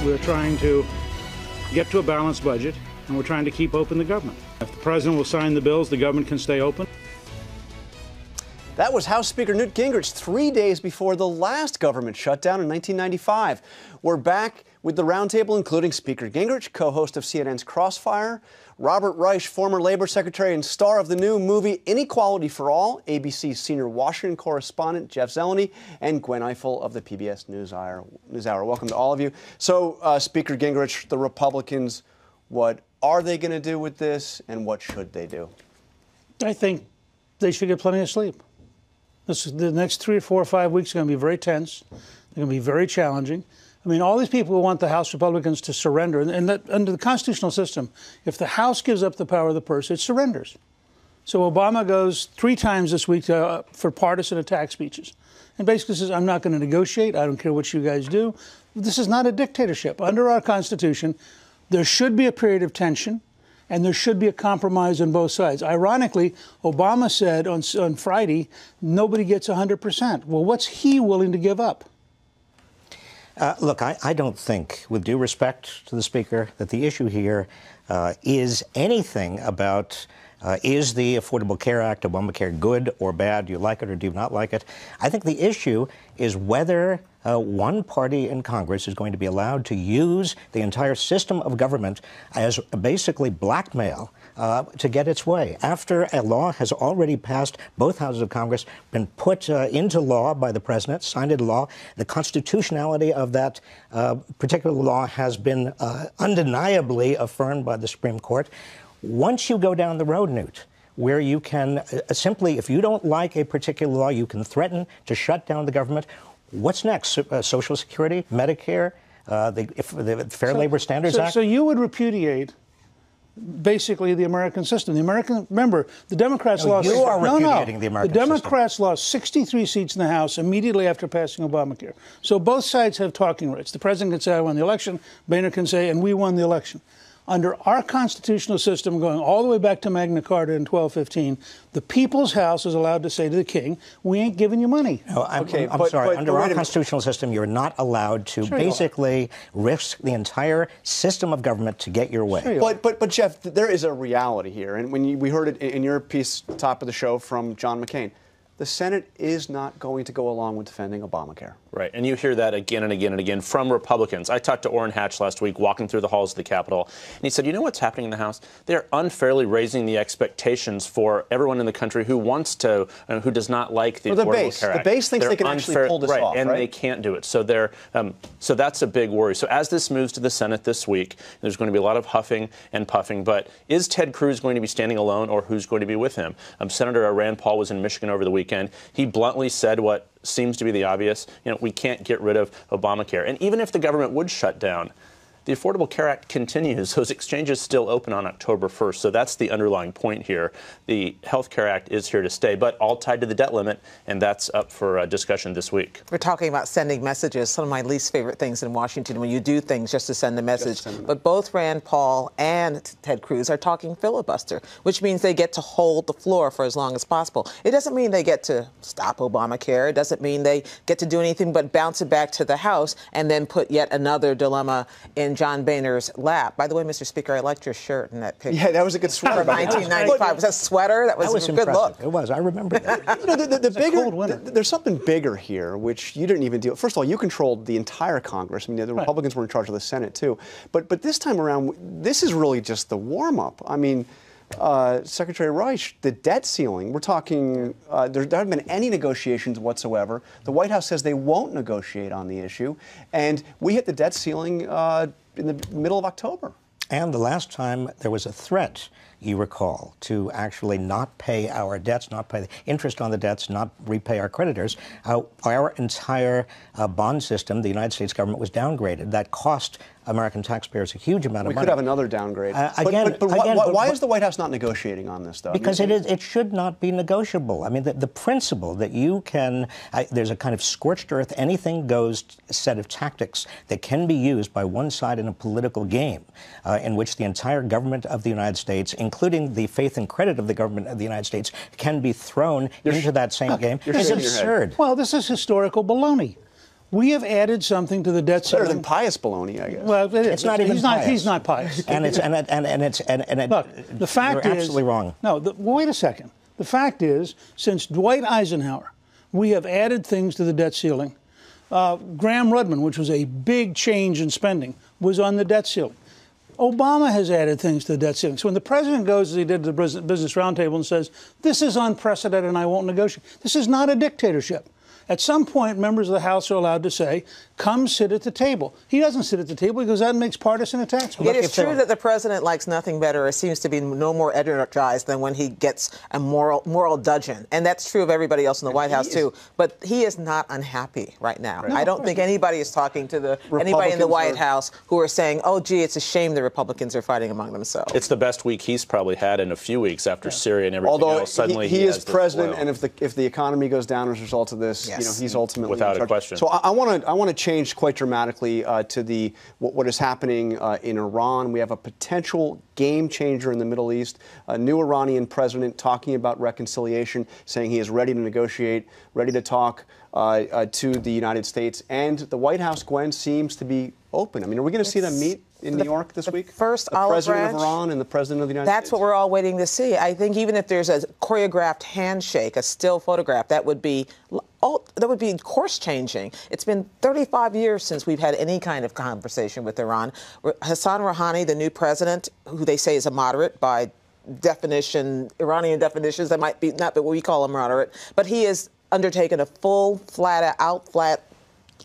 We're trying to get to a balanced budget, and we're trying to keep open the government. If the president will sign the bills, the government can stay open. That was House Speaker Newt Gingrich 3 days before the last government shutdown in 1995. We're back with the Roundtabl, including Speaker Gingrich, co-host of CNN's Crossfire, Robert Reich, former Labor Secretary and star of the new movie Inequality for All, ABC's senior Washington correspondent Jeff Zeleny, and Gwen Ifill of the PBS NewsHour. Welcome to all of you. So, Speaker Gingrich, the Republicans, what are they going to do with this, and what should they do? I think they should get plenty of sleep. The next 3 or 4 or 5 weeks are going to be very tense. They're going to be very challenging. I mean, all these people who want the House Republicans to surrender, and that under the constitutional system, if the House gives up the power of the purse, it surrenders. So Obama goes 3 times this week for partisan attack speeches and basically says, I'm not going to negotiate. I don't care what you guys do. This is not a dictatorship. Under our Constitution, there should be a period of tension, and there should be a compromise on both sides. Ironically, Obama said on Friday, nobody gets 100%. Well, what's he willing to give up? Look, I don't think, with due respect to the Speaker, that the issue here is anything about is the Affordable Care Act, Obamacare, good or bad? Do you like it or do you not like it? I think the issue is whether one party in Congress is going to be allowed to use the entire system of government as basically blackmail to get its way. After a law has already passed both houses of Congress, been put into law by the president, signed into law, the constitutionality of that particular law has been undeniably affirmed by the Supreme Court. Once you go down the road, Newt, where you can simply, if you don't like a particular law, you can threaten to shut down the government. What's next? Social Security, Medicare, the Fair Labor Standards Act? So you would repudiate basically the American system. Remember, the Democrats lost. You are repudiating the American system. The Democrats lost 63 seats in the House immediately after passing Obamacare. So both sides have talking rights. The president can say, I won the election. Boehner can say, and we won the election. Under our constitutional system, going all the way back to Magna Carta in 1215, the People's House is allowed to say to the king, we ain't giving you money. No, I'm sorry. Under our constitutional system, you're not allowed to basically risk the entire system of government to get your way. But Jeff, there is a reality here. And when we heard it in your piece, top of the show, from John McCain, the Senate is not going to go along with defending Obamacare. Right, and you hear that again and again and again from Republicans. I talked to Orrin Hatch last week, walking through the halls of the Capitol, and he said, you know what's happening in the House? They're unfairly raising the expectations for everyone in the country who wants to, who does not like the Affordable Care Act. The base thinks they can actually pull this off, and they can't do it. So so that's a big worry. So as this moves to the Senate this week, there's going to be a lot of huffing and puffing. But is Ted Cruz going to be standing alone, or who's going to be with him? Senator Rand Paul was in Michigan over the weekend. He bluntly said what seems to be the obvious. We can't get rid of Obamacare. And even if the government would shut down, the Affordable Care Act continues. Those exchanges still open on October 1st. So that's the underlying point here. The Health Care Act is here to stay, but all tied to the debt limit, and that's up for discussion this week. We're talking about sending messages, some of my least favorite things in Washington, when you do things just to send a message. But both Rand Paul and Ted Cruz are talking filibuster, which means they get to hold the floor for as long as possible. It doesn't mean they get to stop Obamacare. It doesn't mean they get to do anything but bounce it back to the House and then put yet another dilemma in John Boehner's lap. By the way, Mr. Speaker, I liked your shirt in that picture. Yeah, that was a good sweater. From 1995. Was that a sweater? That was a good look. It was. I remember that. There's something bigger here, which you didn't even deal with. First of all, you controlled the entire Congress. I mean, the Republicans were in charge of the Senate, too. But this time around, this is really just the warm-up. I mean, Secretary Reich, the debt ceiling, we're talking, there haven't been any negotiations whatsoever. The White House says they won't negotiate on the issue. And we hit the debt ceiling in the middle of October. And the last time there was a threat, you recall, to actually not pay our debts, not pay the interest on the debts, not repay our creditors, our entire bond system, the United States government, was downgraded. That cost American taxpayers a huge amount of money. We could have another downgrade. Why is the White House not negotiating on this, though? Because it should not be negotiable. I mean, the principle that you can, there's a kind of scorched earth, anything goes set of tactics that can be used by one side in a political game in which the entire government of the United States, including the faith and credit of the government of the United States, can be thrown into that same game. It's absurd. Well, this is historical baloney. We have added something to the debt ceiling. Better than pious baloney, I guess. Well, it is. It's not even pious. He's not pious. And Look, the fact you're is, absolutely wrong. No, wait a second. The fact is, since Dwight Eisenhower, we have added things to the debt ceiling. Graham Rudman, which was a big change in spending, was on the debt ceiling. Obama has added things to the debt ceiling. So when the president goes, as he did to the Business Roundtable, and says, this is unprecedented and I won't negotiate, this is not a dictatorship. At some point, members of the House are allowed to say, come sit at the table. He doesn't sit at the table. He goes out and makes partisan attacks. It is true that the president likes nothing better or seems to be no more energized than when he gets a moral dudgeon. And that's true of everybody else in the White House, too. But he is not unhappy right now. Right. I don't think anybody is talking to anybody in the White House who are saying, oh, gee, it's a shame the Republicans are fighting among themselves. It's the best week he's probably had in a few weeks after Syria and everything else. Suddenly he is president, and if the economy goes down as a result of this, yes, he's ultimately without a question. So I want to change quite dramatically to what is happening in Iran. We have a potential game changer in the Middle East. A new Iranian president talking about reconciliation, saying he is ready to negotiate, ready to talk to the United States. And the White House, Gwen, seems to be open. I mean, are we going to see them meet in New York this week? First, the president of Iran and the president of the United States. That's what we're all waiting to see. I think even if there's a choreographed handshake, a still photograph, that would be course changing. It's been 35 years since we've had any kind of conversation with Iran. Hassan Rouhani, the new president, who they say is a moderate by definition, Iranian definitions, that might be not what we call a moderate, but he has undertaken a full, flat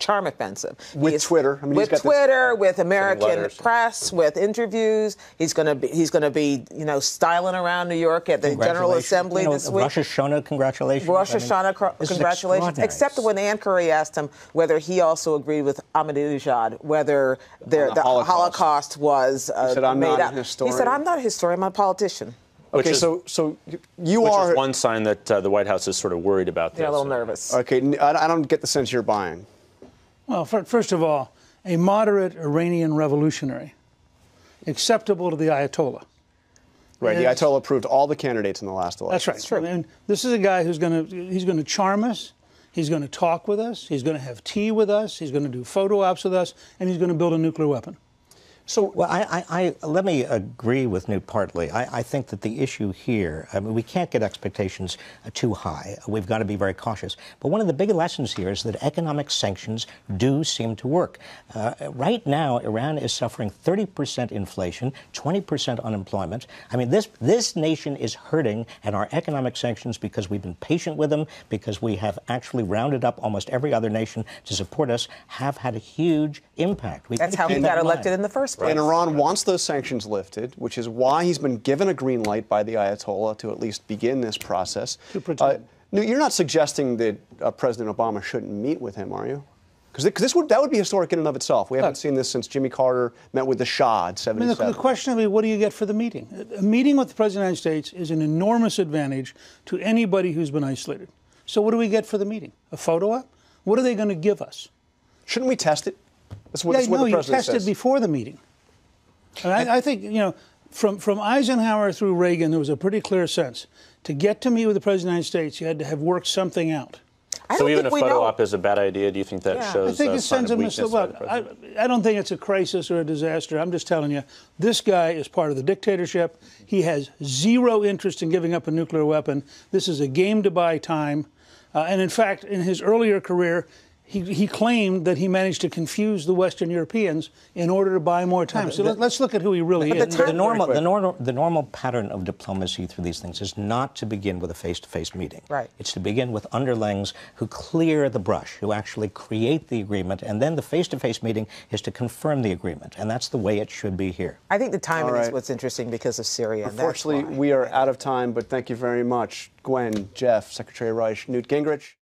charm offensive. With Twitter. I mean, with Twitter, with American press, with interviews. He's going to be, styling around New York at the General Assembly this week. Rosh Hashanah, congratulations. Rosh Hashanah, congratulations. Except when Ann Curry asked him whether he also agreed with Ahmadinejad, whether the Holocaust was he said, I'm made not up. a historian. He said, I'm not a historian, I'm a politician. Okay, so you are... Which is one sign that the White House is sort of worried about this. They're a little nervous. Okay, I don't get the sense you're buying. Well, first of all, a moderate Iranian revolutionary, acceptable to the Ayatollah. Right, the Ayatollah approved all the candidates in the last election. That's right. That's true. I mean, this is a guy who's going to charm us. He's going to talk with us. He's going to have tea with us. He's going to do photo ops with us, and he's going to build a nuclear weapon. So, well, let me agree with Newt partly. I think that the issue here, I mean, we can't get expectations too high. We've got to be very cautious. But one of the big lessons here is that economic sanctions do seem to work. Right now, Iran is suffering 30% inflation, 20% unemployment. I mean, this nation is hurting, and our economic sanctions, because we've been patient with them, because we have actually rounded up almost every other nation to support us, have had a huge impact. That's how he got elected in the first place. And Iran wants those sanctions lifted, which is why he's been given a green light by the Ayatollah to at least begin this process. You're not suggesting that President Obama shouldn't meet with him, are you? Because that would be historic in and of itself. We haven't seen this since Jimmy Carter met with the Shah in 77. I mean, the question is, what do you get for the meeting? A meeting with the President of the United States is an enormous advantage to anybody who's been isolated. So what do we get for the meeting? A photo op? What are they going to give us? Shouldn't we test it? That's what the you president tested says. Before the meeting. And I think, from Eisenhower through Reagan, there was a pretty clear sense. To get to meet with the President of the United States, you had to have worked something out. So even a photo op is a bad idea? Do you think that shows I think it sends a message. I don't think it's a crisis or a disaster. I'm just telling you, this guy is part of the dictatorship. He has zero interest in giving up a nuclear weapon. This is a game to buy time. And in fact, in his earlier career, he claimed that he managed to confuse the Western Europeans in order to buy more time. So let's look at who he really is. The normal pattern of diplomacy through these things is not to begin with a face-to-face meeting. Right. It's to begin with underlings who clear the brush, who actually create the agreement, and then the face-to-face meeting is to confirm the agreement, and that's the way it should be here. I think the timing is what's interesting because of Syria. Unfortunately, we are out of time, but thank you very much. Gwen, Jeff, Secretary Reich, Newt Gingrich.